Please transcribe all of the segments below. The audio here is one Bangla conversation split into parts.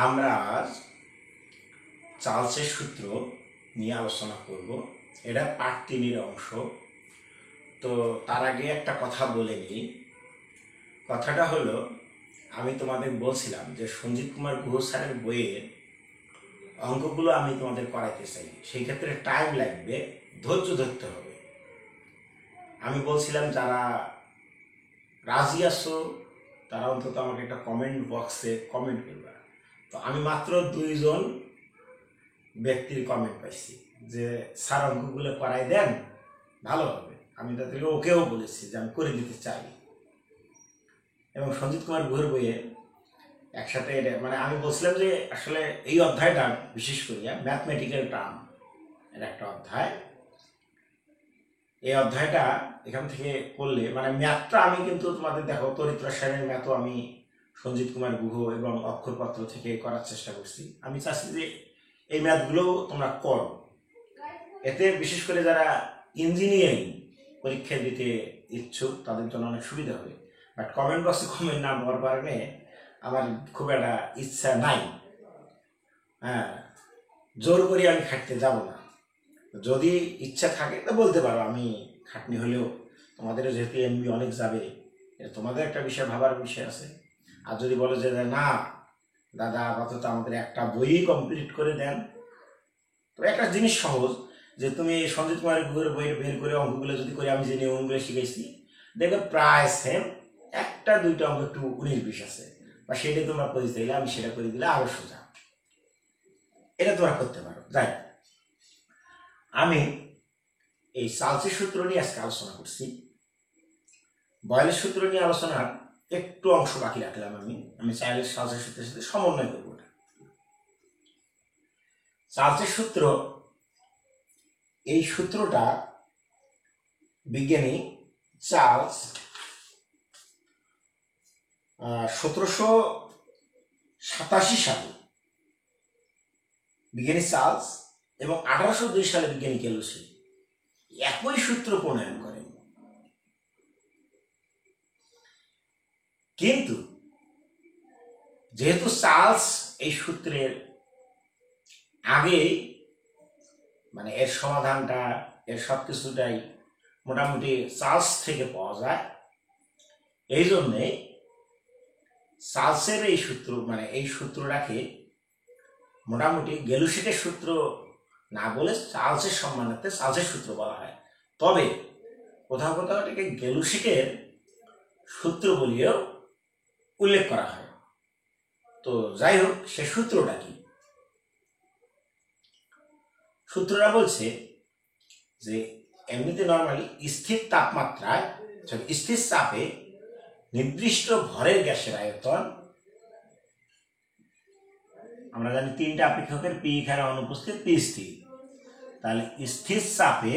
আমরা আজ চার্লসের সূত্র নিয়ে আলোচনা করব। এটা পার্ট 3 এর অংশ। তো তার আগে একটা কথা বলে নিই। কথাটা হলো, আমি তোমাদের বলছিলাম যে সঞ্জিত কুমার গুহ স্যারের বইয়ের অঙ্কগুলো আমি তোমাদের করাইতে চাই। সেই ক্ষেত্রে টাইম লাগবে, ধৈর্য ধরতে হবে। আমি বলছিলাম যারা রাজি আছো তারা অন্তত আমাকে একটা কমেন্ট বক্সে কমেন্ট করবা। তো আমি মাত্র 2 জন ব্যক্তির কমেন্ট পাইছি যে স্যার অঙ্কগুলো করাই দেন, ভালো হবে। আমি তাদেরকে ওকেও বলেছি যে আমি করে দিতে চাই। এবং সঞ্জিত কুমার গুহের বইয়ে একসাথে মানে আমি বলছিলাম যে আসলে এই অধ্যায়টা বিশেষ করিয়া ম্যাথমেটিক্যাল টার্ম এর একটা অধ্যায়। এই অধ্যায়টা এখান থেকে করলে মানে ম্যাথটা আমি কিন্তু তোমাদের দেখো তড়িৎ রসায়নের ম্যাথও আমি সঞ্জিত কুমার গুহ এবং অক্ষরপত্র থেকে করার চেষ্টা করছি। আমি চাচ্ছি যে এই ম্যাথগুলো তোমরা করো। এতে বিশেষ করে যারা ইঞ্জিনিয়ারিং পরীক্ষা দিতে ইচ্ছুক তাদের জন্য অনেক সুবিধা হবে। বাট কমেন্ট বক্সে কমেন্ট না হওয়ার কারণে আমার খুব একটা ইচ্ছা নাই। জোর করে আমি খাটতে যাব না। যদি ইচ্ছা থাকে তো বলতে পারো, আমি খাটনি হলেও তোমাদেরও যেহেতু এমবি অনেক যাবে, তোমাদের একটা বিষয় ভাবার বিষয় আছে। আর যদি বলো যে না দাদা আপাতত আমাদের একটা বই কমপ্লিট করে দেন, তো একটা জিনিস সহজ, যে তুমি সঞ্জিত কুমারের গুহের বই বের করে অঙ্কগুলো যদি করে আমি যে নিয়মগুলো শিখেছি দেখবে প্রায় সেম, 1-2টা অঙ্ক একটু 19-20 আছে, বা সেটা তোমরা করে দিলে আমি সেটা করে দিলে আরো সোজা। এটা তোমরা করতে পারো। যাই, আমি এই চার্লসের সূত্র নিয়ে আজকে আলোচনা করছি। বয়েলের সূত্র নিয়ে আলোচনার একটু অংশ বাকি রাখলাম। আমি চার্লসের সূত্রের সাথে সমন্বয় করবো। চার্লসের সূত্র, এই সূত্রটা বিজ্ঞানী চার্লস 1787 সালে বিজ্ঞানী চার্লস এবং 1802 সালে বিজ্ঞানী গ্যালোসি একই সূত্র প্রণয়ন করেন। কিন্তু যেহেতু চার্লস এই সূত্রের আগে মানে এর সমাধানটা এর সবকিছুটাই মোটামুটি চার্লস থেকে পাওয়া যায়, এই জন্যে চার্লসের এই সূত্র মানে এই সূত্রটাকে মোটামুটি গ্যালোসিকের সূত্র না বলে চার্লসের সম্মানার্থে চার্লসের সূত্র বলা হয়। তবে কোথাও কোথাও এটাকে গ্যালোসিকের সূত্র বলিয়েও উল্লেখ করা হয়। তো যাই হোক, সে সূত্রটা কি? সূত্রটা বলছে যে এমনিতে নর্মালি স্থির তাপমাত্রায় স্থির চাপে নির্দিষ্ট ভরের গ্যাসের আয়তন, আমরা জানি 3টা অপেক্ষকের পি এখানে অনুপস্থিত, পি স্থির। তাহলে স্থির চাপে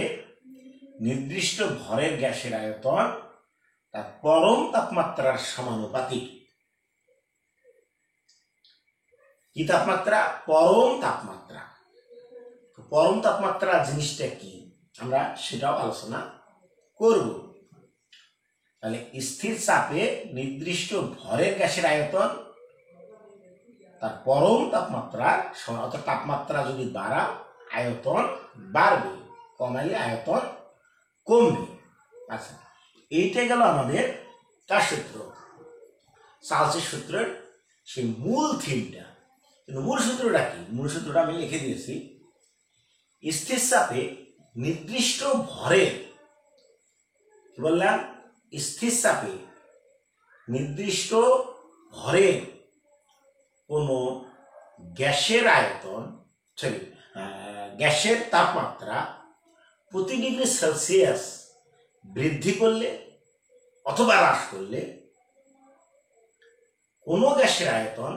নির্দিষ্ট ভরের গ্যাসের আয়তন তার পরম তাপমাত্রার সমানুপাতিক। কি তাপমাত্রা? পরম তাপমাত্রা। পরম তাপমাত্রা জিনিসটা কি আমরা সেটাও আলোচনা করব। তাহলে স্থির চাপে নির্দিষ্ট ভরের গ্যাসের আয়তন তার পরম তাপমাত্রার সমান, অর্থাৎ তাপমাত্রা যদি বাড়া আয়তন বাড়বে, কমাইলে আয়তন কমবে। আচ্ছা, এইটাই গেল আমাদের কার সূত্র? চার্লসের সূত্রের সেই মূল থিমটা। কিন্তু মূল সূত্রটা কি? মূল সূত্রটা আমি লিখে দিয়েছি। স্থির চাপে নির্দিষ্ট ভরের, কি বললাম? স্থির চাপে নির্দিষ্ট ভরের কোন গ্যাসের আয়তন গ্যাসের তাপমাত্রা প্রতি ডিগ্রি সেলসিয়াস বৃদ্ধি করলে অথবা হ্রাস করলে কোন গ্যাসের আয়তন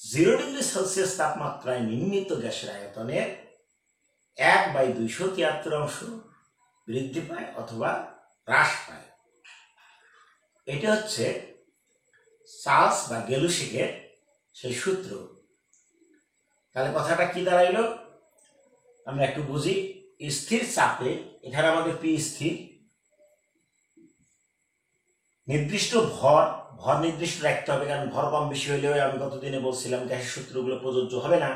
0 ডিগ্রি সেলসিয়াস তাপমাত্রায় নির্মিত গ্যাসের আয়তনের 1/273 অংশ বৃদ্ধি পায় অথবা হ্রাস পায়। এটা হচ্ছে চার্লস বা গ্যালোসিকের সেই সূত্র। তাহলে কথাটা কি দাঁড়াইল আমরা একটু বুঝি। স্থির চাপে, এখানে আমাদের পি স্থির, নির্দিষ্ট ভর ভর নির্দিষ্ট রাখতে হবে, কারণ ভর কম বেশি হলেও আমি গতদিনে বলছিলাম গ্যাসের সূত্রগুলো প্রযোজ্য হবে না।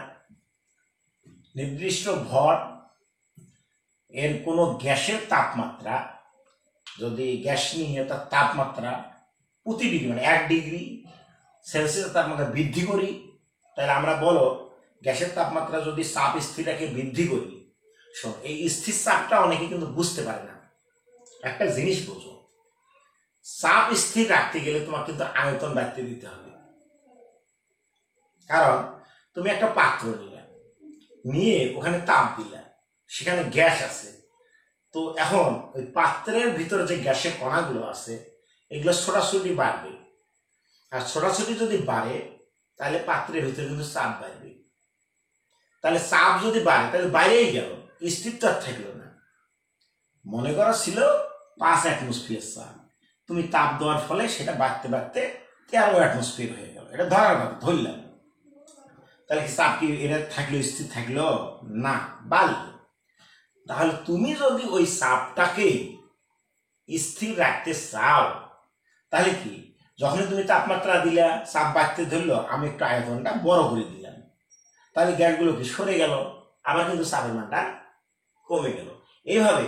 নির্দিষ্ট ভর এর কোনো গ্যাসের তাপমাত্রা, যদি গ্যাস নিয়ে তার তাপমাত্রা প্রতি ডিগ্রি মানে 1 ডিগ্রি সেলসিয়াস তাপমাত্রা বৃদ্ধি করি, তাহলে আমরা বলো গ্যাসের তাপমাত্রা যদি চাপ স্থির রেখে বৃদ্ধি করি, এই স্থির চাপটা অনেকে কিন্তু বুঝতে পারে না। একটা জিনিস বোঝো, চাপ স্থির রাখতে গেলে তোমার কিন্তু আয়তন বাড়তে দিতে হবে। কারণ তুমি একটা পাত্র নিয়ে ওখানে তাপ দিলা, সেখানে গ্যাস আছে, তো এখন ওই পাত্রের ভিতরে যে গ্যাসের কণাগুলো আছে এগুলো ছোটাছুটি বাড়বে, আর ছোটাছুটি যদি বাড়ে তাহলে পাত্রের ভিতরে কিন্তু চাপ বাড়বে। তাহলে চাপ যদি বাড়ে তাহলে বাইরেই গেল, স্থিরতা থাকলো না। মনে করা ছিল 5 অ্যাটমসফিয়ার চাপ, তুমি তাপ দেওয়ার ফলে সেটা বাড়তে বাড়তে 13 অ্যাটমসফিয়ার হয়ে গেল, এটা ধরার কথা ধরলাম। তাহলে কি চাপ কি এটা থাকলো, স্থির থাকলো না, বাড়লো। তাহলে তুমি যদি ওই চাপটাকে স্থির রাখতে চাও, তাহলে কি যখন তুমি তাপমাত্রা দিলা চাপ বাড়তে ধরলো, আমি একটু আয়তনটা বড় করে দিলাম, তাহলে গ্যাসগুলো কি সরে গেল, আবার কিন্তু চাপের মানটা কমে গেল। এইভাবে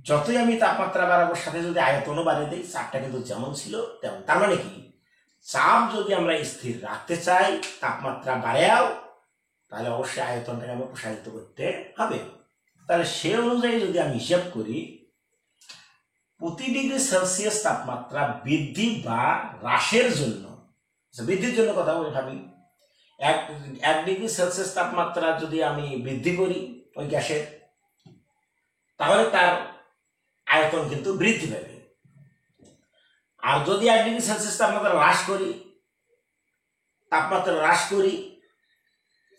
যতই আমি তাপমাত্রা বাড়াবার সাথে যদি আয়তনও বাড়িয়ে দিই, চাপটা কিন্তু যেমন ছিল তেমন। তার মানে কি, চাপ যদি আমরা স্থির রাখতে চাই, তাপমাত্রা বাড়াও, তাহলে অবশ্যই আয়তনটাকে আমরা প্রসারিত করতে হবে। তাহলে সে অনুযায়ী যদি আমি হিসাব করি, প্রতি ডিগ্রি সেলসিয়াস তাপমাত্রা বৃদ্ধি বা হ্রাসের জন্য, বৃদ্ধির জন্য কথা বলে ভাবি, 1 ডিগ্রি সেলসিয়াস তাপমাত্রা যদি আমি বৃদ্ধি করি ওই গ্যাসের, তাহলে তার আয়তন কিন্তু বৃদ্ধি পাবে। আর যদি 1 ডিগ্রি সেলসিয়াস তাপমাত্রা হ্রাস করি,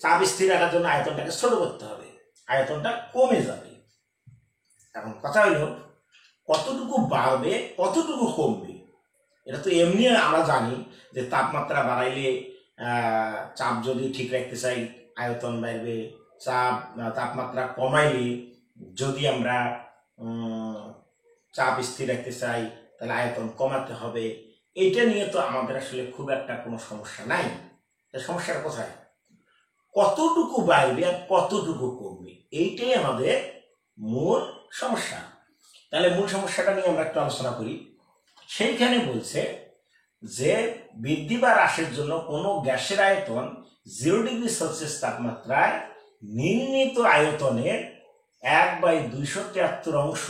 চাপ স্থির রাখার জন্য আয়তনটাকে ছোট করতে হবে, আয়তনটা কমে যাবে। এখন কথা হইল কতটুকু বাড়বে কতটুকু কমবে, এটা তো এমনি আমরা জানি যে তাপমাত্রা বাড়াইলে চাপ যদি ঠিক রাখতে চাই আয়তন বাড়বে, তাপমাত্রা কমাইলে যদি আমরা চাপ স্থির রাখতে চাই তাহলে আয়তন কমাতে হবে। এইটা নিয়ে তো আমাদের আসলে খুব একটা কোনো সমস্যা নাই। সমস্যাটা কোথায়, কতটুকু বাড়বে আর কতটুকু কমবে, এইটাই আমাদের মূল সমস্যা। তাহলে মূল সমস্যাটা নিয়ে আমরা একটু আলোচনা করি। সেইখানে বলছে যে বৃদ্ধি বা হ্রাসের জন্য কোনো গ্যাসের আয়তন 0 ডিগ্রি সেলসিয়াস তাপমাত্রায় নির্ণীত আয়তনের 1/273 অংশ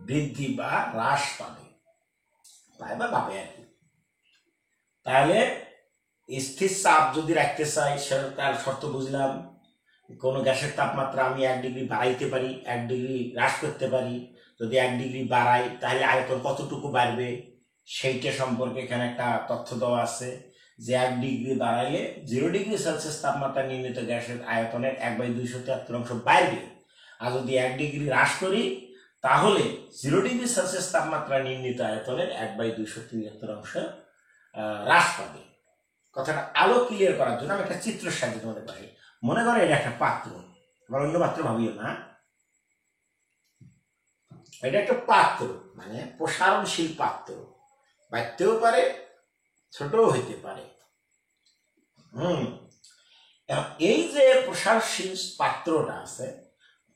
বৃদ্ধি বা হ্রাস পাবে আর কি। তাহলে স্থির চাপ যদি রাখতে চাই, সেটা তার শর্ত বুঝলাম। কোনো গ্যাসের তাপমাত্রা আমি 1 ডিগ্রি বাড়াইতে পারি, 1 ডিগ্রি হ্রাস করতে পারি। যদি 1 ডিগ্রি বাড়াই তাহলে আয়তন কতটুকু বাড়বে সেইটা সম্পর্কে এখানে একটা তথ্য দেওয়া আছে যে 1 ডিগ্রি বাড়াইলে 0 ডিগ্রি সেলসিয়াস তাপমাত্রা নির্ণীত গ্যাসের আয়তনের 1/273 অংশ বাড়বে। আর যদি 1 ডিগ্রি হ্রাস করি তাহলে 0 ডিগ্রি সেলসিয়াস তাপমাত্রা নির্ণীত আয়তনের 1/273 অংশ হ্রাস পাবে। কথাটা আলো ক্লিয়ার করার জন্য আমি একটা চিত্রের সাহায্যে তোমাদের পাশে, মনে করো এটা একটা পাত্র, আবার অন্য পাত্র ভাবিও না, এটা একটা পাত্র মানে প্রসারণশীল পাত্র, বাড়তেও পারে ছোটও হইতে পারে। এই যে প্রসারণশীল পাত্রটা আছে,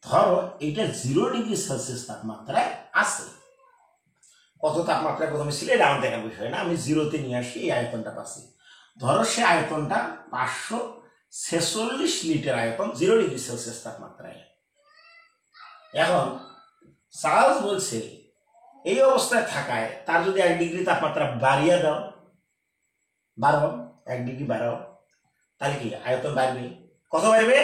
ধরো এটা 0 ডিগ্রি সেলসিয়াস তাপমাত্রায় আছে। কত তাপমাত্রায় প্রথমে ছিল এটা আমার দেখার বিষয় না, আমি 0-তে নিয়ে আসি, এই আয়তনটা পাচ্ছি। ধরো সে আয়তনটা 546 লিটার আয়তন 0 ডিগ্রি সেলসিয়াস তাপমাত্রায়। এখন চার্লস বলছে এই অবস্থায় থাকায় তার যদি 1 ডিগ্রি তাপমাত্রা বাড়িয়ে দাও, 1 ডিগ্রি বাড়াও, তাহলে কি আয়তন বাড়বে? কত বাড়বে?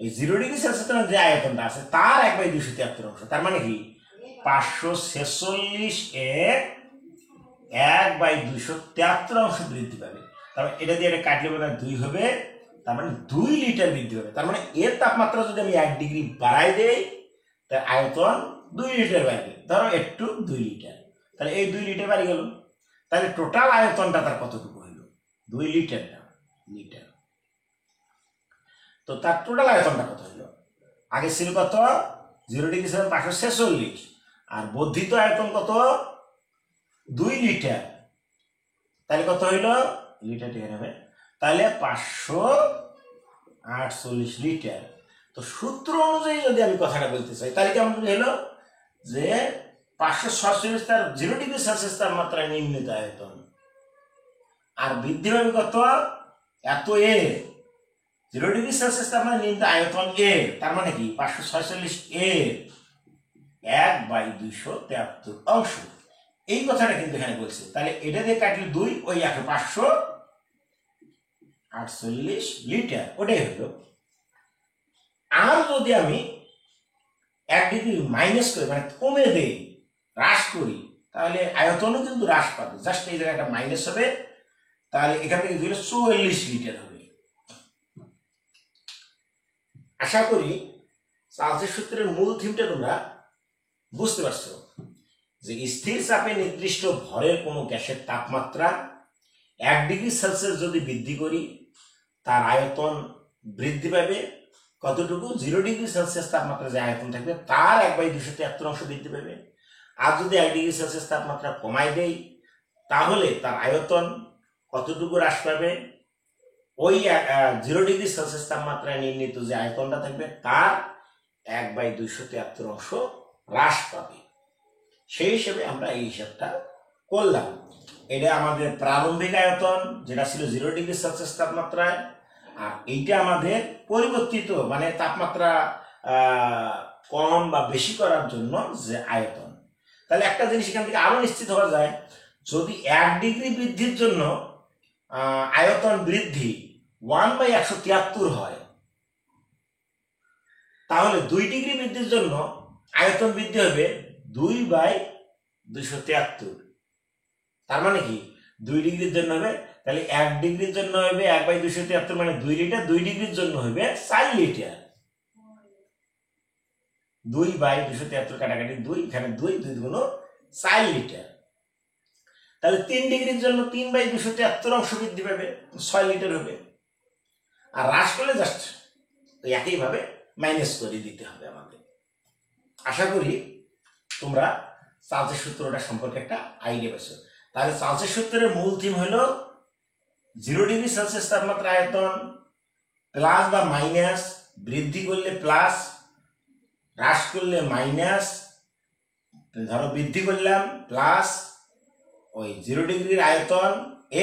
এই 0 ডিগ্রি সেলসিয়াস যে আয়তনটা আছে তার 1/273 অংশ, তার মানে কি 546 এর 1/273 অংশ বৃদ্ধি পাবে। তারপর এটা দিয়ে এটা কাটলে বোধ হয় 2 হবে, তার মানে 2 লিটার বৃদ্ধি হবে। তার মানে এর তাপমাত্রা যদি আমি 1 ডিগ্রি বাড়াই দেই তার আয়তন 2 লিটার বাড়বে, ধরো একটু 2 লিটার, তাহলে এই 2 লিটার বাড়ি গেল। তাহলে টোটাল আয়তনটা তার কতটুকু হইল? 2 লিটার না, লিটার। তো তার টোটাল আয়তনটা কত হইল? আগে ছিল কত? 0 ডিগ্রি সেলসিয়াস 546, আর বর্ধিত আয়তন কত? 2 লিটার। তাহলে কত হইল লিটার এখানে হবে, তাহলে 548 লিটার। তো সূত্র অনুযায়ী যদি আমি কথাটা বলতে চাই তাহলে কেমন হলো যে 547 তার 0 ডিগ্রি সেলসিয়াস তাপমাত্রায় নির্মিত আয়তন, আর বৃদ্ধি পাবে কত এত এ 0 ডিগ্রি সেলসিয়াস তাপমাত্রায় নির্মিত আয়তন এ, তার মানে কি 546 এর 1/273 অংশ। এই কথাটা কিন্তু এখানে বলছে। তাহলে এটা দিয়ে কাটলে 2, ওই 548 লিটার, ওটাই হলো। আর যদি আমি 1 ডিগ্রি মাইনাস করি মানে কমে দেই, হ্রাস করি, তাহলে আয়তনও কিন্তু হ্রাস পাবে। জাস্ট এই জায়গাটা মাইনাস হবে, তাহলে এখান থেকে 44 লিটার হবে। আশা করি চার্লসের সূত্রের মূল থিমটা তোমরা বুঝতে পারছো, যে স্থির চাপে নির্দিষ্ট ভরের কোনো গ্যাসের তাপমাত্রা 1 ডিগ্রি সেলসিয়াস যদি বৃদ্ধি করি তার আয়তন বৃদ্ধি পাবে কতটুকু, 0 ডিগ্রি সেলসিয়াস তাপমাত্রা যে আয়তন থাকবে তার 1/273 অংশ বৃদ্ধি পাবে। আর যদি 1 ডিগ্রি সেলসিয়াস তাপমাত্রা কমাই দেই তাহলে তার আয়তন কতটুকু হ্রাস পাবে, ওই 0 ডিগ্রি সেলসিয়াস তাপমাত্রায় নির্ণীত যে আয়তনটা থাকবে তার 1/273 অংশ হ্রাস পাবে। সেই হিসেবে আমরা এই হিসাবটা করলাম। এটা আমাদের প্রারম্ভিক আয়তন যেটা ছিল 0 ডিগ্রি সেলসিয়াস তাপমাত্রায়, আর এইটা আমাদের পরিবর্তিত মানে তাপমাত্রা কম বা বেশি করার জন্য যে আয়তন। তাহলে একটা জিনিস এখান থেকে আরো নিশ্চিত হওয়া যায়, যদি 1 ডিগ্রি বৃদ্ধির জন্য আয়তন বৃদ্ধি 1/173 হয়, তাহলে 2 ডিগ্রি বৃদ্ধির জন্য আয়তন বৃদ্ধি হবে 2/273। তার মানে কি 2 ডিগ্রির জন্য হবে, তাহলে 1 ডিগ্রির জন্য হবে 1/273 মানে 2 লিটার, 2 ডিগ্রির জন্য হবে 4 লিটার। 2/273 কাটাকাটি 2, এখানে 2 গুণ 4 লিটার। তাহলে 3 ডিগ্রির জন্য 3/273 অংশ বৃদ্ধি পাবে, 6 লিটার হবে। আর হ্রাস করলে জাস্ট একইভাবে মাইনাস করে দিতে হবে আমাদের। আশা করি তোমরা চার্লসের সূত্রটা সম্পর্কে একটা আইডিয়া পেয়েছো। তাহলে চার্লসের সূত্রের মূল থিম হলো 0 ডিগ্রি সেলসিয়াস তাপমাত্রা আয়তন প্লাস বা মাইনাস, বৃদ্ধি করলে প্লাস, হ্রাস করলে মাইনাস, ধরো বৃদ্ধি করলাম প্লাস, ওই 0 ডিগ্রির আয়তন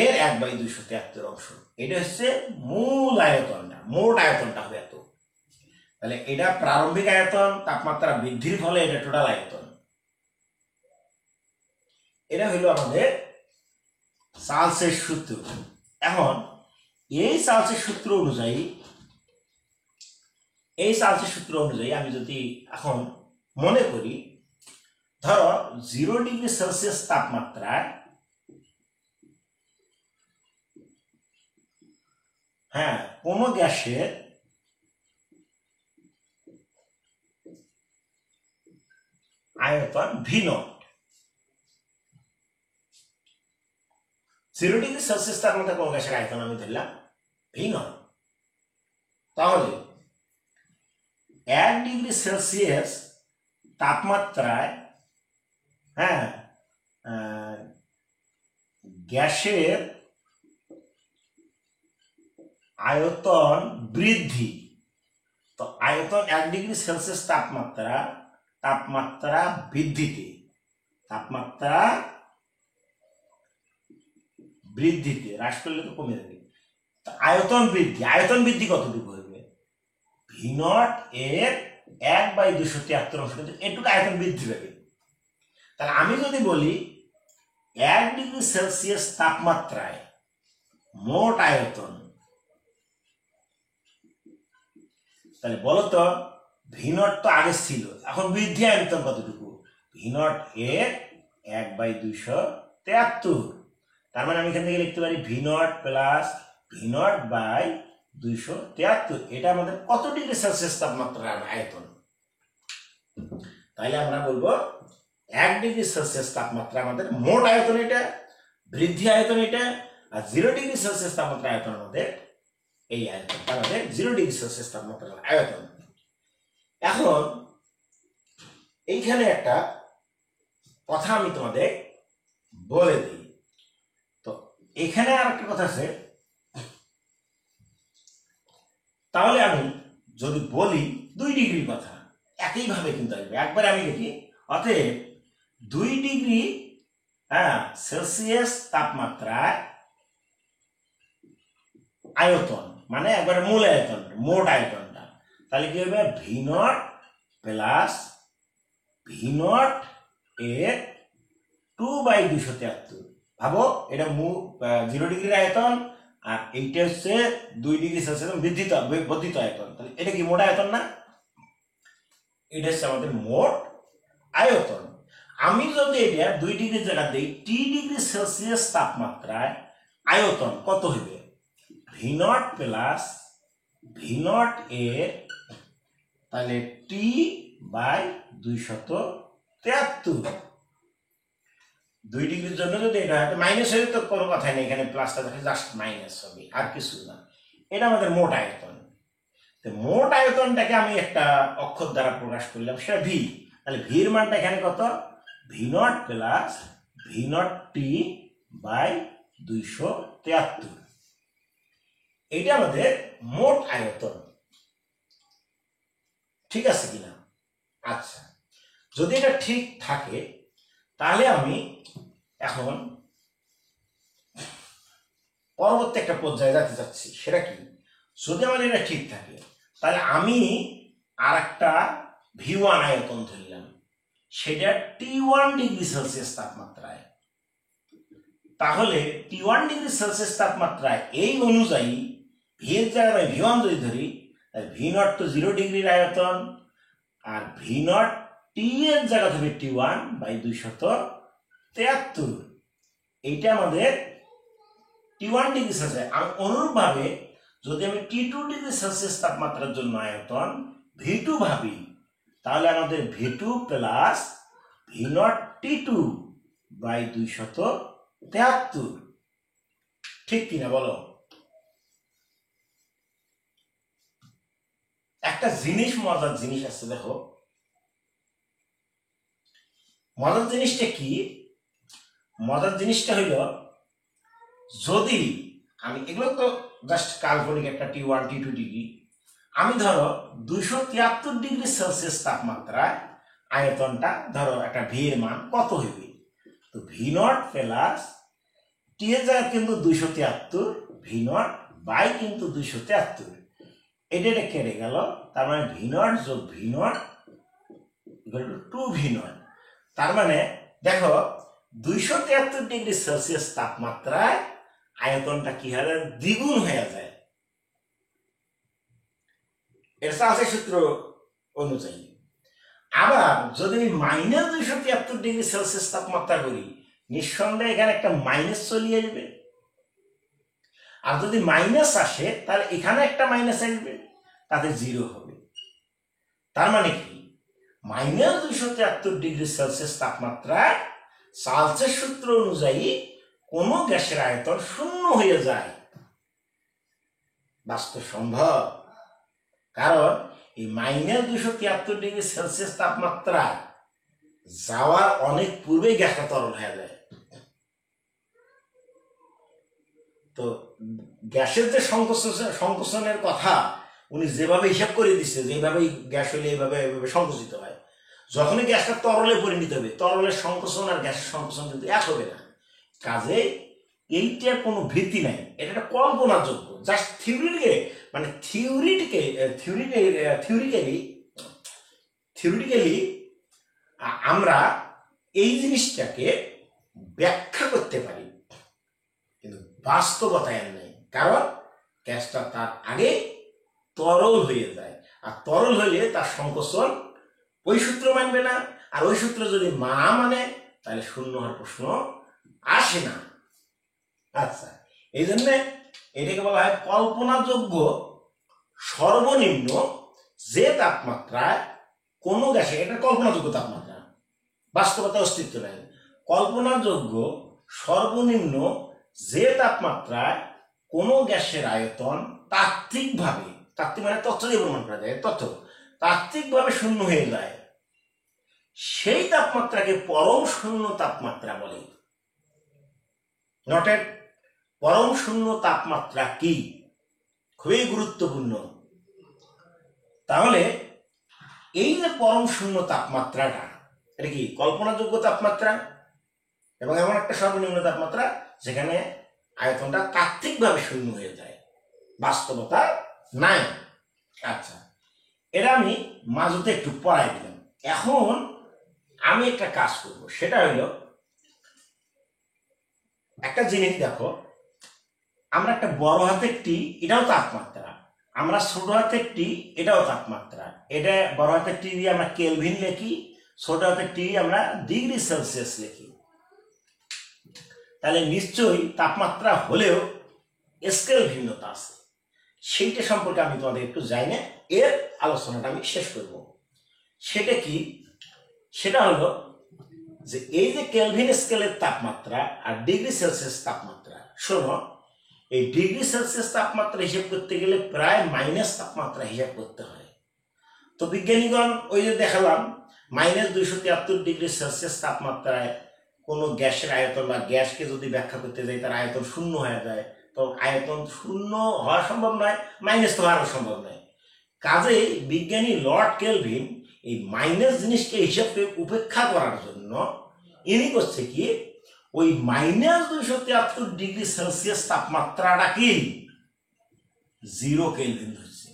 এর 1/273 অংশ। এটা হচ্ছে মূল আয়তনটা, মোট আয়তনটা হবে এত। তাহলে এটা প্রারম্ভিক আয়তন, তাপমাত্রা বৃদ্ধির ফলে এটা টোটাল আয়তন। এটা হলো আমাদের চার্লসের সূত্র। এখন এই চার্লসের সূত্র অনুযায়ী আমি যদি এখন মনে করি, ধরো 0 ডিগ্রি সেলসিয়াস তাপমাত্রায় কোন গ্যাসের আয়তন V0, 0 ডিগ্রি সেলসিয়াস তাপমাত্রায় কোন গ্যাসের আয়তন আমি ধরলাম V0, তাহলে 1 ডিগ্রি সেলসিয়াস তাপমাত্রায় গ্যাসের আয়তন বৃদ্ধি। তো আয়তন 1 ডিগ্রি সেলসিয়াস তাপমাত্রা বৃদ্ধিতে হ্রাস করলে তো কমে যাবে। আয়তন বৃদ্ধি কতটুকু হবে, V0 এর 1/273 অংশ, কিন্তু এটুকু আয়তন বৃদ্ধি পাবে। তাহলে আমি যদি বলি 1 ডিগ্রি সেলসিয়াস তাপমাত্রায় মোট আয়তন, তাহলে বলতো V0 তো আগে ছিল, এখন বৃদ্ধি আয়তন কতটুকু, V0 এর 1/273। তার মানে আমি এখান থেকে লিখতে পারি V0 প্লাস V0/273। এটা আমাদের কত ডিগ্রি সেলসিয়াস তাপমাত্রার আয়তন। তাহলে আমরা বলবো 1 ডিগ্রি সেলসিয়াস তাপমাত্রা আমাদের মোট আয়তন, এটা বৃদ্ধি আয়তন এটা, আর 0 ডিগ্রি সেলসিয়াস তাপমাত্রা আয়তন আমাদের এই আয়তন, আমাদের 0 ডিগ্রি সেলসিয়াস তাপমাত্রার আয়তন। এখন এইখানে একটা কথা আমি তোমাদের বলে দিই। তো এখানে আর একটা কথা আছে, তাহলে আমি যদি বলি 2 ডিগ্রির কথা, একইভাবে কিন্তু আসবে। একবার আমি লিখি, অতএব 2 ডিগ্রি সেলসিয়াস তাপমাত্রায় আয়তন, মানে একবারে মূল আয়তন, মোট আয়তনটা, তাহলে কি হবে V naught plus V naught এর 2/273। ভাবো এটা 0 ডিগ্রির আয়তন, আর এইটা হচ্ছে 2 ডিগ্রি সেলসিয়াস বর্ধিত আয়তন। তাহলে এটা কি মোট আয়তন না? এটা হচ্ছে আমাদের মোট আয়তন। আমি যদি এটা 2 ডিগ্রি জায়গা দিই, টি ডিগ্রি সেলসিয়াস তাপমাত্রায় আয়তন কত হবে? V naught plus V naught এর তাহলে T/273। 2 ডিগ্রির জন্য যদি এটা হয় মাইনাস হলে তো কোনো কথাই নেই, এখানে প্লাসটা থাকে, জাস্ট মাইনাস হবে আর কিছু না। এটা আমাদের মোট আয়তন। তো মোট আয়তনটাকে আমি একটা অক্ষর দ্বারা প্রকাশ করলাম, সেটা ভি। তাহলে ভির মানটা এখানে কত? V naught plus V naught T/273। এইটা আমাদের মোট আয়তন। ঠিক আছে কিনা? আচ্ছা, যদি এটা ঠিক থাকে তাহলে আমি এখন পরবর্তী একটা পর্যায়ে যেতে চাচ্ছি। সেটা কি? যদি আমার এটা ঠিক থাকে তাহলে আমি আর একটা V1 আয়তন ধরলাম, সেটা T1 ডিগ্রি সেলসিয়াস তাপমাত্রায়। তাহলে T1 ডিগ্রি সেলসিয়াস তাপমাত্রায় এই অনুযায়ী ভি এর জায়গায় V1 যদি ধরি, তাহলে ভি নট তো 0 ডিগ্রির আয়তন, আর ভি নট টি এর জায়গা হবে T1/273। এইটা আমাদের T1 ডিগ্রি সেলসিয়াস। আর অনুরূপভাবে যদি আমি T2 ডিগ্রি সেলসিয়াস তাপমাত্রার জন্য আয়তন V2 ভাবি, তাহলে আমাদের V2 plus V naught T2/273। ঠিক কিনা বলো? একটা জিনিস, মজার জিনিস আছে, দেখো মজার জিনিসটা কি? মজার জিনিসটা হইল, যদি আমি এগুলো তো জাস্ট কাল্পনিক একটা T1 T2 ডিগ্রি, আমি ধরো 273 ডিগ্রি সেলসিয়াস তাপমাত্রায় আয়তনটা ধরো একটা ভি এর মান কত হইবে? তো ভি নট প্লাস টি এর জায়গা কিন্তু 273, ভি নট বাই কিন্তু 273, এটা কেটে গেল। তার মানে ভি নট যোগ ভি নট 2 ভি নট। তার মানে দেখো 273 ডিগ্রি সেলসিয়াস তাপমাত্রায় আয়তনটা কি হয়? দ্বিগুণ হয়ে যায়। এর চার্লসের সূত্র অনুযায়ী। আবার যদি আমি -273 ডিগ্রি সেলসিয়াস তাপমাত্রা করি, নিঃসন্দেহে এখানে একটা মাইনাস চলে আসবে। আর যদি মাইনাস আসে তাহলে এখানে একটা মাইনাস আসবে, তাতে 0 হবে। তার মানে কি? -273 ডিগ্রি সেলসিয়াস তাপমাত্রায় চার্লসের সূত্র অনুযায়ী কোন গ্যাসের আয়তন 0 হয়ে যায়। বাস্তব সম্ভব? কারণ এই -273 ডিগ্রি সেলসিয়াস তাপমাত্রায় যাওয়ার অনেক পূর্বেই গ্যাসটা তরল হয়ে যায়। তো গ্যাসের যে সংকোচনের কথা উনি যেভাবে হিসাব করে দিচ্ছে, যেভাবে গ্যাস হলে এইভাবে সংকুচিত হয়, যখনই গ্যাসটা তরলে পরিণত হবে, তরলের সংকোচন আর গ্যাসের সংকোচন কিন্তু এক হবে না। কাজে এইটার কোনো ভিত্তি নাই, এটা একটা কল্পনার যোগ্য, জাস্ট থিওরিটিক্যালি আমরা এই জিনিসটাকে ব্যাখ্যা করতে পারি, কিন্তু বাস্তবতায় নেই। কারণ গ্যাসটা তার আগে তরল হয়ে যায়, আর তরল হলে তার সংকোচন ওই সূত্র মানবে না, আর ওই সূত্র যদি মানে তাহলে 0 হওয়ার প্রশ্ন আসে না। আচ্ছা, এই জন্য এটাকে বলা হয় কল্পনাযোগ্য সর্বনিম্ন যে তাপমাত্রায় কোন গ্যাসে, এটা কল্পনাযোগ্য তাপমাত্রা, বাস্তবতা অস্তিত্ব নেই। কল্পনাযোগ্য সর্বনিম্ন যে তাপমাত্রায় কোন গ্যাসের আয়তন তাত্ত্বিকভাবে, তাত্ত্বিক মানে তথ্য দিয়ে প্রমাণ করা যায়, তথ্য তাত্ত্বিকভাবে 0 হয়ে যায়, সেই তাপমাত্রাকে পরম শূন্য তাপমাত্রা বলে। নটেড? পরম শূন্য তাপমাত্রা কি, খুবই গুরুত্বপূর্ণ। তাহলে এই যে পরম শূন্য তাপমাত্রাটা, এটা কি কল্পনাযোগ্য তাপমাত্রা এবং এমন একটা সর্বনিম্ন তাপমাত্রা যেখানে আয়তনটা তাত্ত্বিকভাবে শূন্য হয়ে যায়, বাস্তবতা নাই। আচ্ছা, এটা আমি মাঝতে একটু পড়াই দিলাম। এখন আমি একটা কাজ করব, সেটা হলো একটা জিনিস দেখো, আমরা একটা বড় হাতের টি, এটাও তাপমাত্রা, আমরা ছোট হাতের টি, এটাও তাপমাত্রা। এটা বড় হাতের টি দিয়ে আমরা কেলভিন লিখি, ছোট হাতের টি আমরা ডিগ্রি সেলসিয়াস লিখি। তাহলে নিশ্চয়ই তাপমাত্রা হলেও স্কেল ভিন্নতা আছে, সেইটা সম্পর্কে আমি তোমাদের একটু যাই না, এর আলোচনাটা আমি শেষ করব। সেটা কি, সেটা হলো যে এই যে কেলভিন স্কেলের তাপমাত্রা আর ডিগ্রি সেলসিয়াস তাপমাত্রা, শোনো, এই ডিগ্রি সেলসিয়াস তাপমাত্রা হিসাব করতে গেলে প্রায় মাইনাস তাপমাত্রা হিসাব করতে হয়। তো বিজ্ঞানীগণ ওই যে দেখালাম -273 ডিগ্রি সেলসিয়াস তাপমাত্রায় কোনো গ্যাসের আয়তন বা গ্যাসকে যদি ব্যাখ্যা করতে যাই তার আয়তন শূন্য হয়ে যায়, তো আয়তন শূন্য হওয়া সম্ভব নয়, মাইনাস তো হওয়া সম্ভব নয়। কাজেই বিজ্ঞানী লর্ড কেলভিন এই মাইনাস জিনিসকে হিসাবকে উপেক্ষা করার জন্য ইনি করছে কি, ওই -273 ডিগ্রি সেলসিয়াস তাপমাত্রাটা কি 0 কেলভিন হচ্ছে।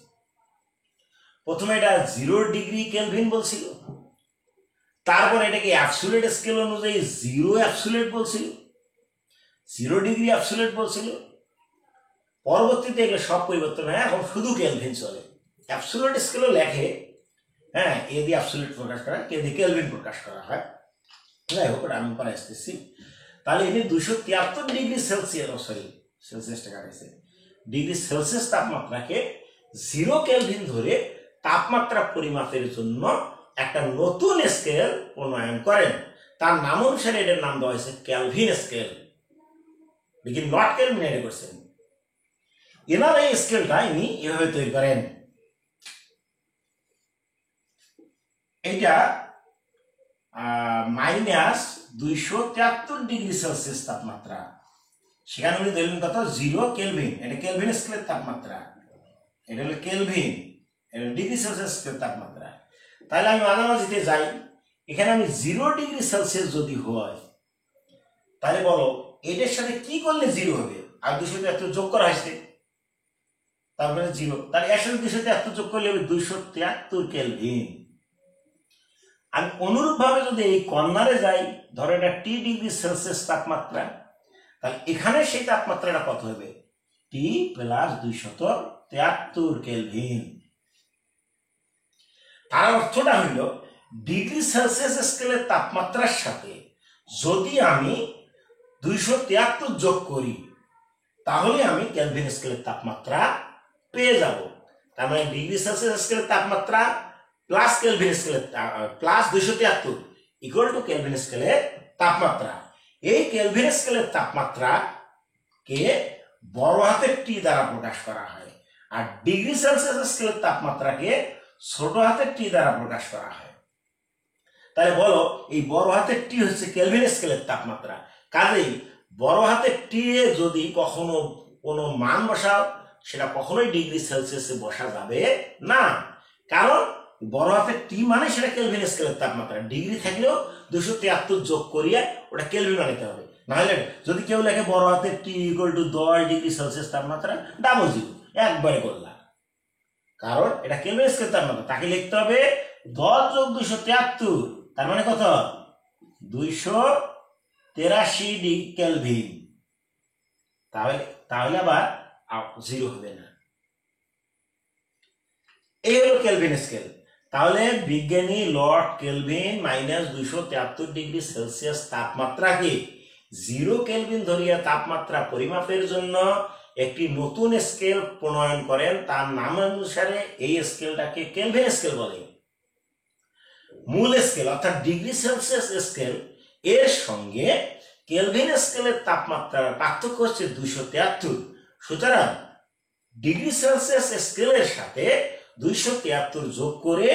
প্রথমে এটা 0 ডিগ্রি কেলভিন বলছিল, তারপর এটাকে অ্যাবসোলিউট স্কেল অনুযায়ী 0 অ্যাবসোলিউট বলছিল, 0 ডিগ্রি অ্যাবসোলিউট বলছিল। পরবর্তীতে এগুলো সব পরিবর্তন হয়, এখন শুধু কেলভিন চলে। অ্যাবসোলিউট স্কেলও লেখে, হ্যাঁ, এ দিয়ে অ্যাবসোলিউট প্রকাশ করা, কে দিয়ে কেলভিন প্রকাশ করা হয়। যাই হোক, আমি পরে আসতেছি। তাহলে এনে 273 ডিগ্রি সেলসিয়াস, সেলসিয়াসটা কাটাইছে, ডিগ্রি সেলসিয়াস তাপমাত্রাকে 0 কেলভিন ধরে তাপমাত্রা পরিমাপের জন্য একটা নতুন স্কেল প্রণয়ন করেন। তার নাম অনুসারে এটার নাম দেওয়া হয়েছে কেলভিন স্কেল। দেখি নট কেলভিন এটা করছেন, এনার এই স্কেলটা ইনি এভাবে তৈরি করেন। এইটা -273 ডিগ্রি সেলসিয়াস তাপমাত্রা, সেখানে উনি ধরলেন কত, 0 কেলভিন। এটা কেলভিন স্কেলের তাপমাত্রা, এটা হলো কেলভিন, এটা ডিগ্রি সেলসিয়াস স্কেলের তাপমাত্রা। তাহলে আমি মাঝামাঝিতে যাই, এখানে আমি 0 ডিগ্রি সেলসিয়াস যদি হয়, তাহলে বলো এটার সাথে কি করলে 0 হবে? আর 273 যোগ করা হয়েছে, তারপরে 0, তাহলে এর সাথে 273 যোগ করলে হবে 273 কেলভিন। আমি অনুরূপ ভাবে যদি এই কর্নারে যাই, ধরো এটা টি ডিগ্রি সেলসিয়াস তাপমাত্রা, তাহলে এখানে সেই তাপমাত্রাটা কত হবে? টি প্লাস 273 কেলভিন। তার অর্থটা হইল ডিগ্রি সেলসিয়াস স্কেলের তাপমাত্রার সাথে যদি আমি 273 যোগ করি, তাহলে আমি কেলভিন স্কেলের তাপমাত্রা পেয়ে যাব। তার মানে ডিগ্রি সেলসিয়াস স্কেলের তাপমাত্রা প্লাস কেলভিন স্কেলের প্লাস 273 ইকুয়াল টু কেলভিন স্কেলের তাপমাত্রা। এই কেলভিন স্কেলের তাপমাত্রাকে বড় হাতের টি দ্বারা প্রকাশ করা হয়, আর ডিগ্রি সেলসিয়াস স্কেলের তাপমাত্রাকে ছোট হাতের টি দ্বারা প্রকাশ করা হয়। তাহলে বলো এই বড় হাতের টি হচ্ছে কেলভিন স্কেলের তাপমাত্রা। কাজেই বড় হাতের টি এ যদি কখনো কোনো মান বসাও, সেটা কখনোই ডিগ্রি সেলসিয়াসে বসা যাবে না, কারণ বড় হাতের টি মানে সেটা কেলভিন স্কেলের তাপমাত্রা। ডিগ্রি থাকলেও 273 যোগ করিয়ে ওটা কেলভিন বানাতে হবে, নাহলে যদি কেউ লেখে বড় হাতের T equal to 10 degree Celsius তাপমাত্রা, ডাবল 0 একবারে করলাম, কারণ এটা কেলভিন স্কেলের তাপমাত্রা। তাকে লিখতে হবে 10 যোগ 273, তার মানে কত? 283 ডিগ্রি কেলভিন। তাহলে আবার 0 হবে না। এই হলো কেলভিন স্কেল। তাহলে বিজ্ঞানী লর্ড কেলভিন -273 ডিগ্রি সেলসিয়াস তাপমাত্রাকে 0 কেলভিন ধরিয়া তাপমাত্রা পরিমাপের জন্য একটি নতুন স্কেল প্রণয়ন করেন। তার নাম অনুসারে এই স্কেলটাকে কেলভিন স্কেল বলে। মূল স্কেল অর্থাৎ ডিগ্রি সেলসিয়াস স্কেল এর সঙ্গে কেলভিন স্কেলের তাপমাত্রার পার্থক্য হচ্ছে 273। সুতরাং ডিগ্রি সেলসিয়াস স্কেলের সাথে 273 যোগ করে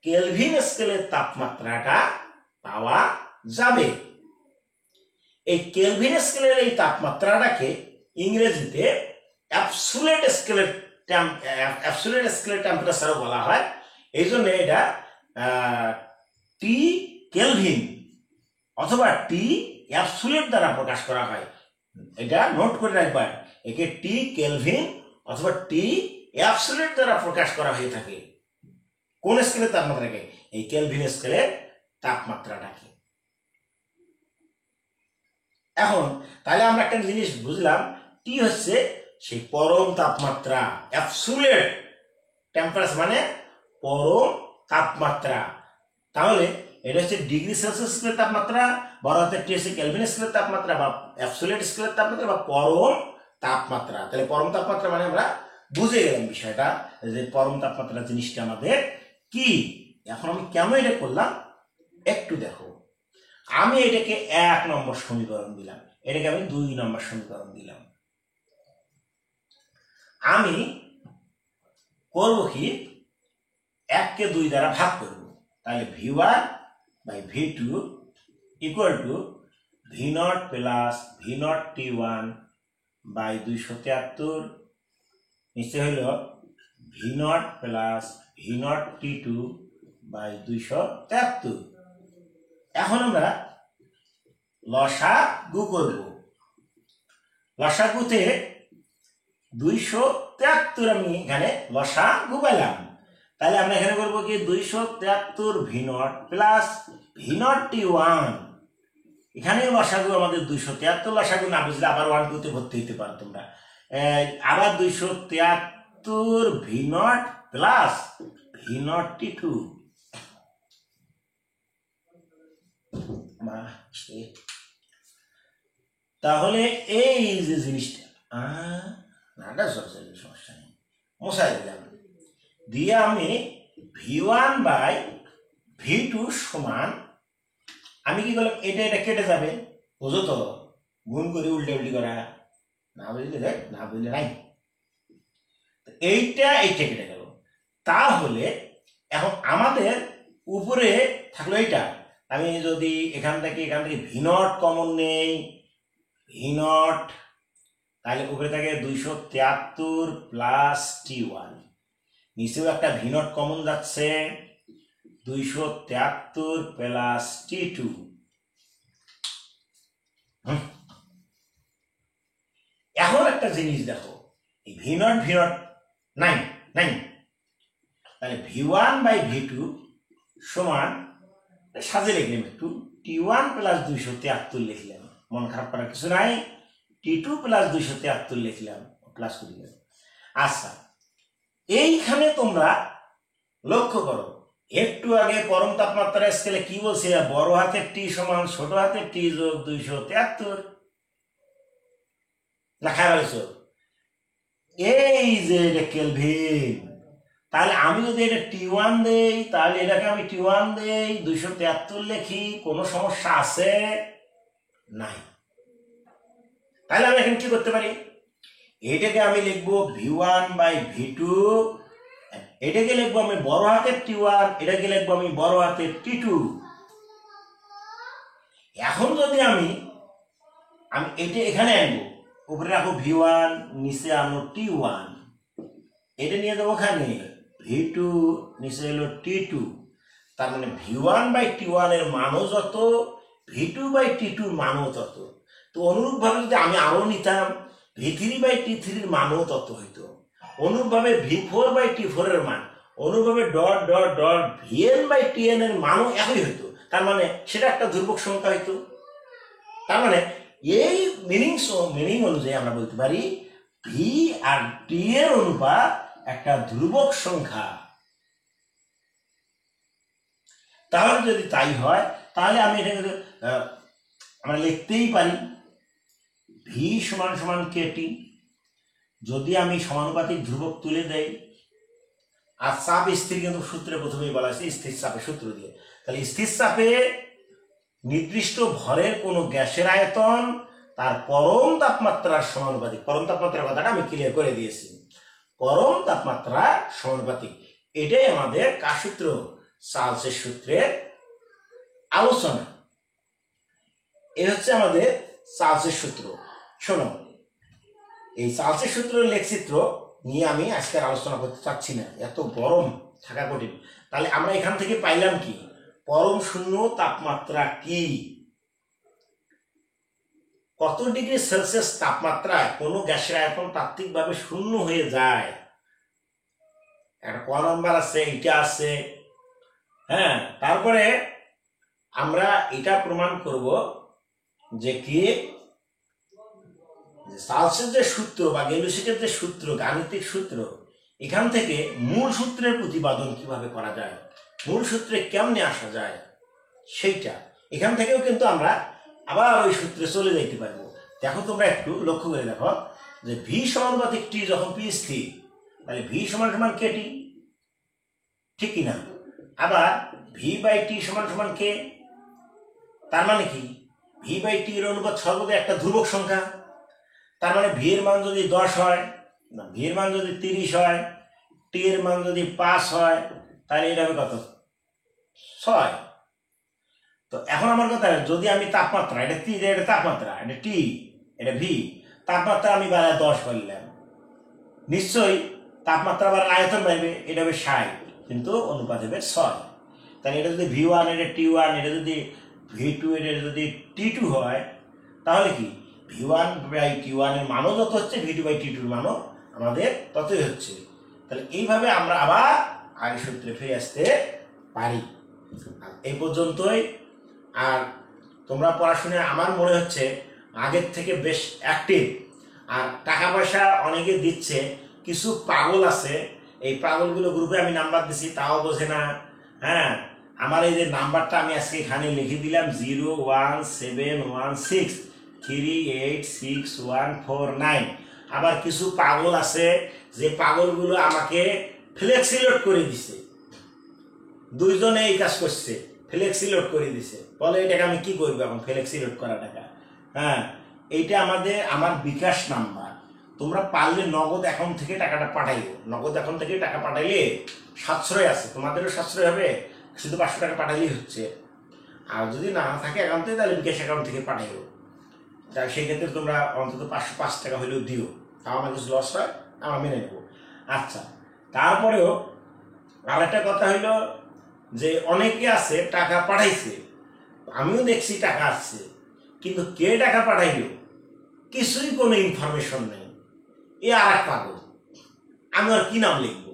কেলভিন স্কেলের তাপমাত্রাটা পাওয়া যাবে। এই কেলভিন স্কেলের এই তাপমাত্রাটাকে ইংরেজিতে অ্যাবসোলিউট স্কেলের টেম্পারেচারও বলা হয়। এই জন্য এটা টি কেলভিন অথবা টি অ্যাবসোলিউট দ্বারা প্রকাশ করা হয়। এটা নোট করে রাখবেন, একে টি কেলভিন অথবা টি অ্যাবসোলিউট দ্বারা প্রকাশ করা হয়ে থাকে। কোন স্কেলের তাপমাত্রাকে? এই কেলভিন স্কেলের তাপমাত্রাটাকে। এখন তাহলে আমরা একটা জিনিস বুঝলাম, টি হচ্ছে সেই পরম তাপমাত্রা, অ্যাবসোলিউট টেম্পারেচার মানে পরম তাপমাত্রা। তাহলে এটা হচ্ছে ডিগ্রি সেলসিয়াস স্কেলের তাপমাত্রা, বড় হাতের টি হচ্ছে কেলভিন স্কেলের তাপমাত্রা বা অ্যাবসোলিউট স্কেলের তাপমাত্রা বা পরম তাপমাত্রা। তাহলে পরম তাপমাত্রা মানে আমরা বুঝে গেলাম বিষয়টা, যে পরম তাপমাত্রা জিনিসটা আমাদের কি। এখন আমি কেন এটা করলাম একটু দেখো। আমি এটাকে 1 নম্বর সমীকরণ দিলাম, এটাকে আমি 2 নম্বর সমীকরণ দিলাম। আমি করব কি, 1 কে 2 দ্বারা ভাগ করব। তাহলে v1 by v2 equal to v0 plus v0 t1 by 273 নিচে হইল v0 plus v0 t2 by 273। এখন আমরা লসাগু করব। লসাগুতে 273 আমি এখানে লসাগু পেলাম। তাহলে আমরা এখানে করবো কি 273 v0 প্লাস v0 t1। এখানে লসাগু আমাদের 273, লসাগু না বুঝলে আবার 1 2 তে ভর্তি হতে পারো তোমরা। আবার 273 v0 প্লাস v0 t2। তাহলে এই যে জিনিসটা সমস্যা নেই, মশাই দিলাম দিয়ে আমি v1 বাই v2 সমান, আমি কি করলাম, এটা এটা কেটে যাবে, বুঝো তো, গুণ করে উল্টে উল্টি করা, না বুঝলে দেখ, না বুঝলে নাই, এইটা এইটা কেটে গেল। তাহলে এখন আমাদের উপরে থাকলো এইটা। আমি যদি এখান থেকে v0 কমন নেই, v0, তাহলে উপরে থাকে 273 প্লাস t1, নিচেও একটা v0 কমন যাচ্ছে, 273 প্লাস t2। এখন একটা জিনিস দেখো, এই v0 নাই, তাহলে v1 বাই v2 সমান, সাজে লিখলাম একটু, t1 প্লাস 273 লিখলাম, মন খারাপ করার কিছু নাই, t2 প্লাস 273 লিখলাম, প্লাস করে দিলাম। আচ্ছা, এইখানে তোমরা লক্ষ্য করো, একটু আগে পরম তাপমাত্রা স্কেলে কি বলছে, বড় হাতের টি সমান ছোট হাতের টি যোগ 273 লেখা হয়েছে। এই যে এটা কেলভিন, তাহলে আমি যদি এটা t1 দেই, তাহলে এটাকে আমি t1 দেই 273 লিখি, কোনো সমস্যা আছে নাই। তাহলে আমি এখানে কি করতে পারি, এটাকে আমি লিখবো v1 বাই v2, এটাকে লিখবো আমি বড় হাতের t1, এটাকে লিখবো আমি বড় হাতের t2। এখন যদি আমি এটা এখানে আনবো, উপরে রাখো v1, নিচে আনো t1, এটা নিয়ে দেবো ওখানে v2, নিচে এলো t2। তার মানে v1 বাই t1 এর মানও যত, v2 বাই t2 মানও তত। তো অনুরূপ ভাবে যদি আমি আরো নিতাম, v3 বাই t3 এর মানও তত হইতো। অনুরূপভাবে v4 বাই t4 এর মান, অনুরূপভাবে dot dot dot vn by tn এর মানও একই হইতো। তার মানে সেটা একটা ধ্রুবক সংখ্যা হইতো। তার মানে এই মিনিং অনুযায়ী আমরা বলতে পারি v আর t এর অনুপাত একটা ধ্রুবক সংখ্যা। তাহলে যদি তাই হয়, তাহলে আমি এটাকে আমরা লিখতেই পারি v সমান সমান kt। যদি আমি সমানুপাতিক ধ্রুবক তুলে দেই, আর চাপ স্থির কিন্তু সূত্রে প্রথমেই বলা হয়েছে স্থির চাপের সূত্র দিয়ে, তাহলে স্থির চাপে নির্দিষ্ট ভরের কোনো গ্যাসের আয়তন তার পরম তাপমাত্রার সমানুপাতিক। পরম তাপমাত্রার কথাটা আমি ক্লিয়ার করে দিয়েছি, পরম তাপমাত্রা সমানুপাতিক। এটাই আমাদের কার সূত্র, চার্লসের সূত্রের আলোচনা। এ হচ্ছে আমাদের চার্লসের সূত্র। শোনো, এই চার্লসের সূত্র লেখচিত্র নিয়ে আমি আজকে আলোচনা করতে চাচ্ছি না, এত গরম থাকা কঠিন। তাহলে আমরা এখান থেকে পাইলাম কি, পরম শূন্য তাপমাত্রা কি, কত ডিগ্রি সেলসিয়াস তাপমাত্রায় কোনো গ্যাসের আয়তন তাত্ত্বিকভাবে শূন্য হয়ে যায়। একটা ক নাম্বার আছে, এটা আছে। হ্যাঁ, তারপরে আমরা এটা প্রমাণ করব যে কি, চার্লসের যে সূত্র বা গেলুসিকের যে সূত্র, গাণিতিক সূত্র, এখান থেকে মূল সূত্রের প্রতিপাদন কিভাবে করা যায়, মূল সূত্রে কেমনে আসা যায়, সেইটা এখান থেকেও কিন্তু আমরা আবার ওই সূত্রে চলে যাইতে পারবো। দেখো তোমরা একটু লক্ষ্য করে দেখো যে ভি সমানুপাতিক টি যখন পি স্থির, তাহলে ভি সমান সমান কে টি, ঠিক কিনা? আবার ভি বাই টি সমান সমান কে, তার মানে কি ভি বাই টি এর অনুপাত সর্বদা একটা ধ্রুবক সংখ্যা। তার মানে ভি এর মান যদি 10 হয়, না ভি এর মান যদি 30 হয়, টি এর মান যদি 5 হয়, তাহলে এটা হবে কত, 6। তো এখন আমার কথা, যদি আমি তাপমাত্রা, এটা টি, এটা তাপমাত্রা, এটা টি, এটা ভি, তাপমাত্রা আমি বাড়ায় 10 করলাম, নিশ্চয়ই তাপমাত্রা আবার আয়তন বাড়বে, এটা হবে 60, কিন্তু অনুপাত হবে 6। তাহলে এটা যদি ভি1, এটা টি1, এটা যদি ভি2, এটা যদি টি2 হয়, তাহলে কি ভি1 বাই টি1 এর মানও যত হচ্ছে, ভি2 বাই টি2 এর মানও আমাদের ততই হচ্ছে। তাহলে এইভাবে আমরা আবার আগের সূত্রে ফিরে আসতে পারি। এই পর্যন্তই। আর তোমরা পড়াশোনায় আমার মনে হচ্ছে আগের থেকে বেশ অ্যাক্টিভ, আর টাকা পয়সা অনেকে দিচ্ছে, কিছু পাগল আছে, এই পাগলগুলো গ্রুপে আমি নাম্বার দিছি, তাও বোঝে না। হ্যাঁ, আমার এই যে নাম্বারটা আমি আজকে এখানে লিখে দিলাম 01716386149। আবার কিছু পাগল আছে যে পাগলগুলো আমাকে ফ্লেক্সিলোড করে দিছে, দুইজনে এই কাজ করছে, ফ্লেক্সিলোড করে দিছে, বলে এটাকে আমি কি করবো এখন, ফ্লেক্সিলোড করা টাকা। হ্যাঁ, এইটা আমার বিকাশ নাম্বার, তোমরা পারলে নগদ অ্যাকাউন্ট থেকে টাকাটা পাঠাইও, নগদ অ্যাকাউন্ট থেকে টাকা পাঠাইলে সাশ্রয় আছে, তোমাদেরও সাশ্রয় হবে, শুধু 500 টাকা পাঠাইলেই হচ্ছে। আর যদি না থাকে অ্যাকাউন্টে, তাহলে বিকাশ অ্যাকাউন্ট থেকে পাঠাইও। তাই সেই ক্ষেত্রে তোমরা অন্তত 505 টাকা হলেও দিও, তাও আমার কিছু লস হয়, আমরা মেনে নেব। আচ্ছা, তারপরেও আর একটা কথা হইলো যে অনেকে আছে টাকা পাঠাইছে, আমিও দেখছি টাকা আসছে, কিন্তু কে টাকা পাঠাইল কিছুই কোনো ইনফরমেশন নেই, এ আর এক পাগল। আমি আর কি নাম লিখবো?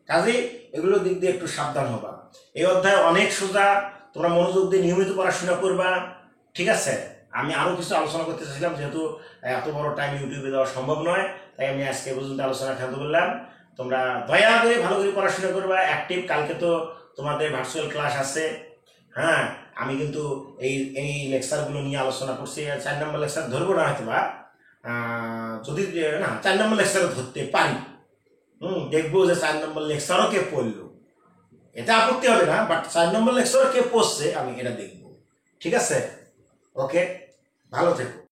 কাজে এগুলো দিক দিয়ে একটু সাবধান হবা। এই অধ্যায় অনেক সোজা, তোমরা মনোযোগ দিয়ে নিয়মিত পড়াশোনা করবা, ঠিক আছে? আমি আরো কিছু আলোচনা করতে চাইছিলাম, যেহেতু এত বড় টাইম ইউটিউবে দেওয়া সম্ভব নয়, তাই আমি আজকে পর্যন্ত আলোচনা খেলতে বললাম। তোমরা দয়া করে ভালো করে পড়াশোনা করবা, অ্যাক্টিভ। কালকে তো তোমাদের ভার্চুয়াল ক্লাস আছে। হ্যাঁ, আমি কিন্তু এই লেকচারগুলো নিয়ে আলোচনা করছি। 4 নম্বর লেকচার ধরবো না হয়তো বা, যদি না 4 নম্বর লেকচারও ধরতে পারি, দেখবো যে 4 নম্বর লেকচারও কে পড়লো, এটা আপত্তি হবে না, বাট 4 নম্বর লেকচারও কে পড়ছে আমি এটা দেখবো, ঠিক আছে? ওকে, ভালো থেকো।